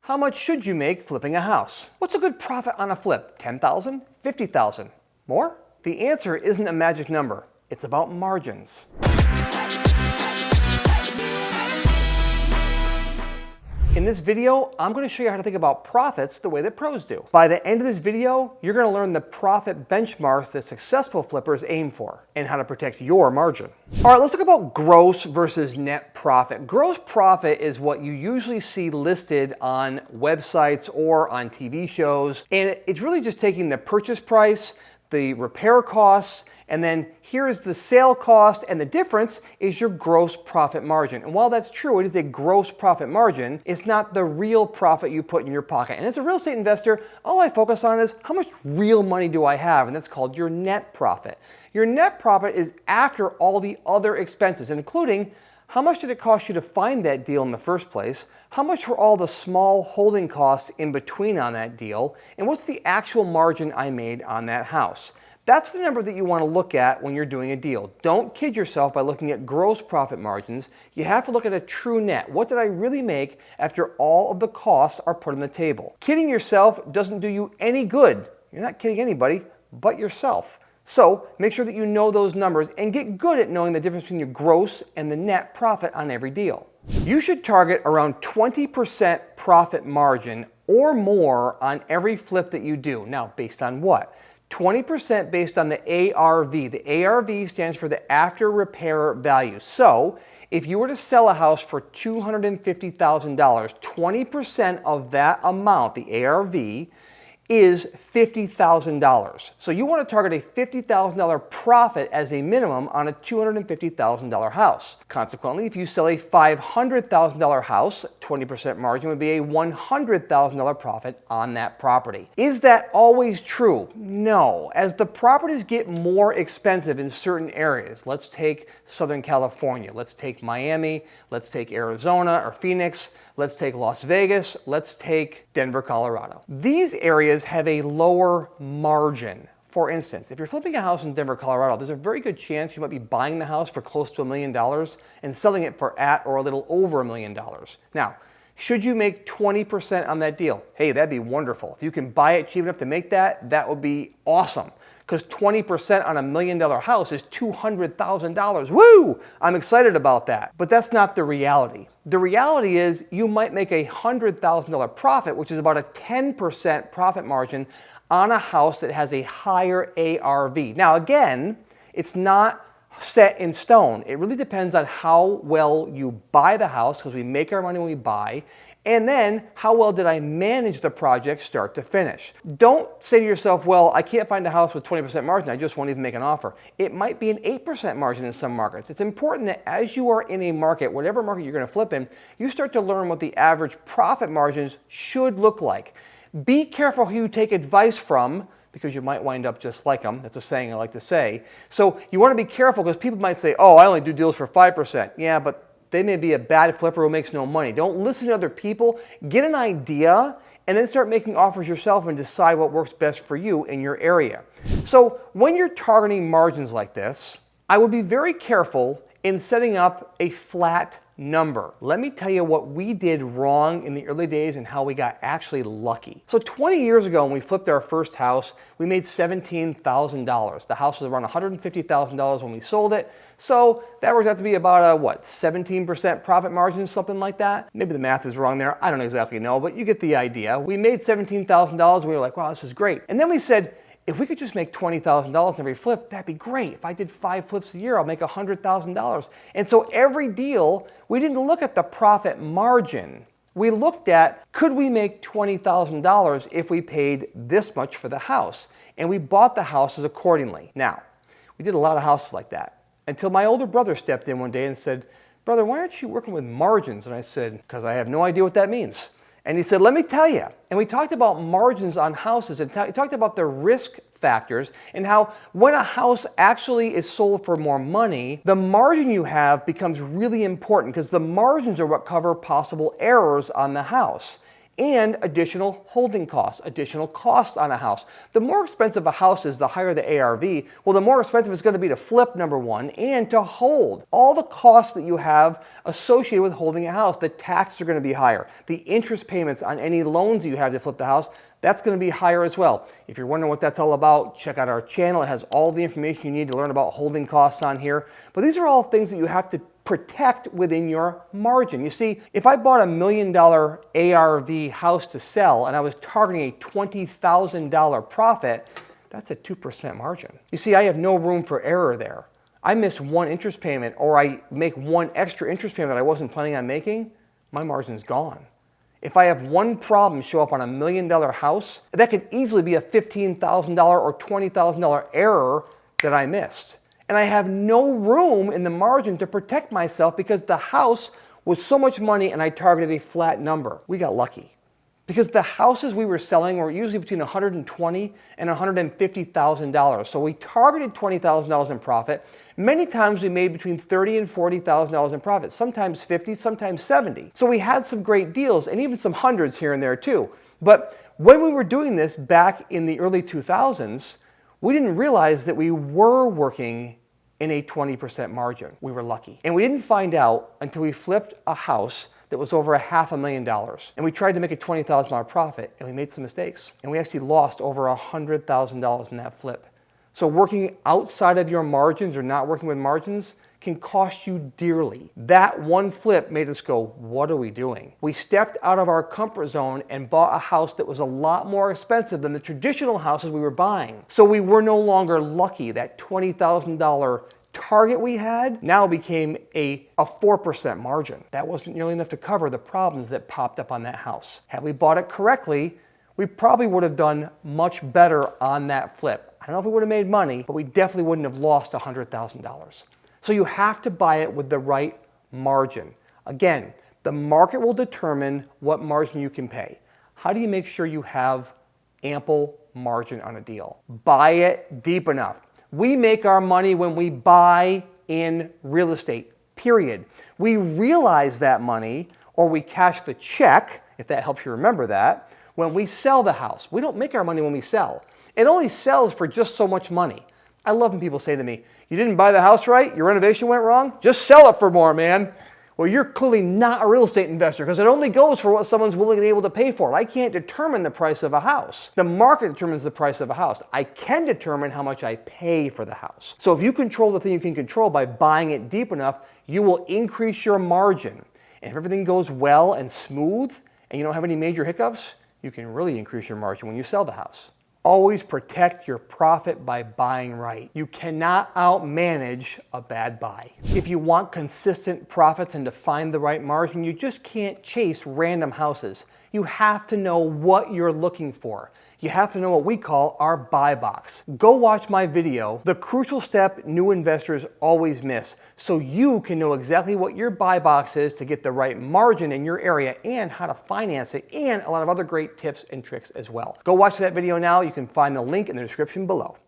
How much should you make flipping a house? What's a good profit on a flip? 10,000? 50,000? More? The answer isn't a magic number. It's about margins. In this video, I'm going to show you how to think about profits the way that pros do. By the end of this video, you're going to learn the profit benchmarks that successful flippers aim for and how to protect your margin. All right, let's talk about gross versus net profit. Gross profit is what you usually see listed on websites or on TV shows, and it's really just taking the purchase price, the repair costs, and then here's the sale cost, and the difference is your gross profit margin. And while that's true, it is a gross profit margin, it's not the real profit you put in your pocket. And as a real estate investor, all I focus on is how much real money do I have, and that's called your net profit. Your net profit is after all the other expenses, including how much did it cost you to find that deal in the first place, how much were all the small holding costs in between on that deal, and what's the actual margin I made on that house. That's the number that you want to look at when you're doing a deal. Don't kid yourself by looking at gross profit margins. You have to look at a true net. What did I really make after all of the costs are put on the table? Kidding yourself doesn't do you any good. You're not kidding anybody but yourself. So make sure that you know those numbers and get good at knowing the difference between your gross and the net profit on every deal. You should target around 20% profit margin or more on every flip that you do. Now, based on what? 20% based on the ARV. The ARV stands for the after repair value. So if you were to sell a house for $250,000, 20% of that amount, the ARV, is $50,000. So you want to target a $50,000 profit as a minimum on a $250,000 house. Consequently, if you sell a $500,000 house, 20% margin would be a $100,000 profit on that property. Is that always true? No. As the properties get more expensive in certain areas, let's take Southern California, let's take Miami, let's take Arizona or Phoenix, let's take Las Vegas, let's take Denver, Colorado. These areas have a lower margin. For instance, if you're flipping a house in Denver, Colorado, there's a very good chance you might be buying the house for close to $1 million and selling it for at or a little over $1 million. Now, should you make 20% on that deal? Hey, that'd be wonderful. If you can buy it cheap enough to make that, that would be awesome. Because 20% on $1 million house is $200,000. Woo! I'm excited about that. But that's not the reality. The reality is you might make a $100,000 profit, which is about a 10% profit margin on a house that has a higher ARV. Now again, it's not set in stone. It really depends on how well you buy the house, because we make our money when we buy, and then how well did I manage the project start to finish. Don't say to yourself, well, I can't find a house with 20% margin, I just won't even make an offer. It might be an 8% margin in some markets. It's important that as you are in a market, whatever market you're going to flip in, you start to learn what the average profit margins should look like. Be careful who you take advice from, because you might wind up just like them. That's a saying I like to say. So you want to be careful, because people might say, oh, I only do deals for 5%. Yeah, but they may be a bad flipper who makes no money. Don't listen to other people. Get an idea and then start making offers yourself and decide what works best for you in your area. So when you're targeting margins like this, I would be very careful in setting up a flat number. Let me tell you what we did wrong in the early days and how we got actually lucky. So 20 years ago when we flipped our first house, we made $17,000. The house was around $150,000 when we sold it. So that worked out to be about a, 17% profit margin, something like that? Maybe the math is wrong there. I don't exactly know, but you get the idea. We made $17,000 and we were like, wow, this is great. And then we said, if we could just make $20,000 in every flip, that'd be great. If I did 5 flips a year, I'll make $100,000. And so every deal, we didn't look at the profit margin. We looked at, could we make $20,000 if we paid this much for the house? And we bought the houses accordingly. Now, we did a lot of houses like that until my older brother stepped in one day and said, brother, why aren't you working with margins? And I said, because I have no idea what that means. And he said, let me tell you. And we talked about margins on houses and talked about the risk factors and how when a house actually is sold for more money, the margin you have becomes really important, because the margins are what cover possible errors on the house. and additional holding costs, additional costs on a house. The more expensive a house is, the higher the ARV. Well, the more expensive it's going to be to flip, number one, and to hold. All the costs that you have associated with holding a house, the taxes are going to be higher. The interest payments on any loans you have to flip the house, that's going to be higher as well. If you're wondering what that's all about, check out our channel. It has all the information you need to learn about holding costs on here. But these are all things that you have to protect within your margin. You see, if I bought $1 million ARV house to sell and I was targeting a $20,000 profit, that's a 2% margin. You see, I have no room for error there. I miss one interest payment or I make one extra interest payment that I wasn't planning on making, my margin's gone. If I have one problem show up on a $1 million house, that could easily be a $15,000 or $20,000 error that I missed. And I have no room in the margin to protect myself because the house was so much money and I targeted a flat number. We got lucky. Because the houses we were selling were usually between $120,000 and $150,000. So we targeted $20,000 in profit. Many times we made between $30,000 and $40,000 in profit, sometimes $50,000, sometimes $70,000. So we had some great deals and even some hundreds here and there too. But when we were doing this back in the early 2000s, we didn't realize that we were working in a 20% margin. We were lucky. And we didn't find out until we flipped a house that was over $500,000. And we tried to make a $20,000 profit and we made some mistakes. And we actually lost over $100,000 in that flip. So working outside of your margins or not working with margins can cost you dearly. That one flip made us go, what are we doing? We stepped out of our comfort zone and bought a house that was a lot more expensive than the traditional houses we were buying. So we were no longer lucky. That $20,000 target we had now became a 4% margin. That wasn't nearly enough to cover the problems that popped up on that house. Had we bought it correctly, we probably would have done much better on that flip. I don't know if we would have made money, but we definitely wouldn't have lost $100,000. So you have to buy it with the right margin. Again, the market will determine what margin you can pay. How do you make sure you have ample margin on a deal? Buy it deep enough. We make our money when we buy in real estate, period. We realize that money, or we cash the check, if that helps you remember that, when we sell the house. We don't make our money when we sell. It only sells for just so much money. I love when people say to me, you didn't buy the house right, your renovation went wrong, just sell it for more, man. Well, you're clearly not a real estate investor because it only goes for what someone's willing and able to pay for. I can't determine the price of a house. The market determines the price of a house. I can determine how much I pay for the house. So if you control the thing you can control by buying it deep enough, you will increase your margin. And if everything goes well and smooth and you don't have any major hiccups, you can really increase your margin when you sell the house. Always protect your profit by buying right. You cannot outmanage a bad buy. If you want consistent profits and to find the right margin, you just can't chase random houses. You have to know what you're looking for. You have to know what we call our buy box. Go watch my video, The Crucial Step New Investors Always Miss, so you can know exactly what your buy box is to get the right margin in your area and how to finance it, and a lot of other great tips and tricks as well. Go watch that video now. You can find the link in the description below.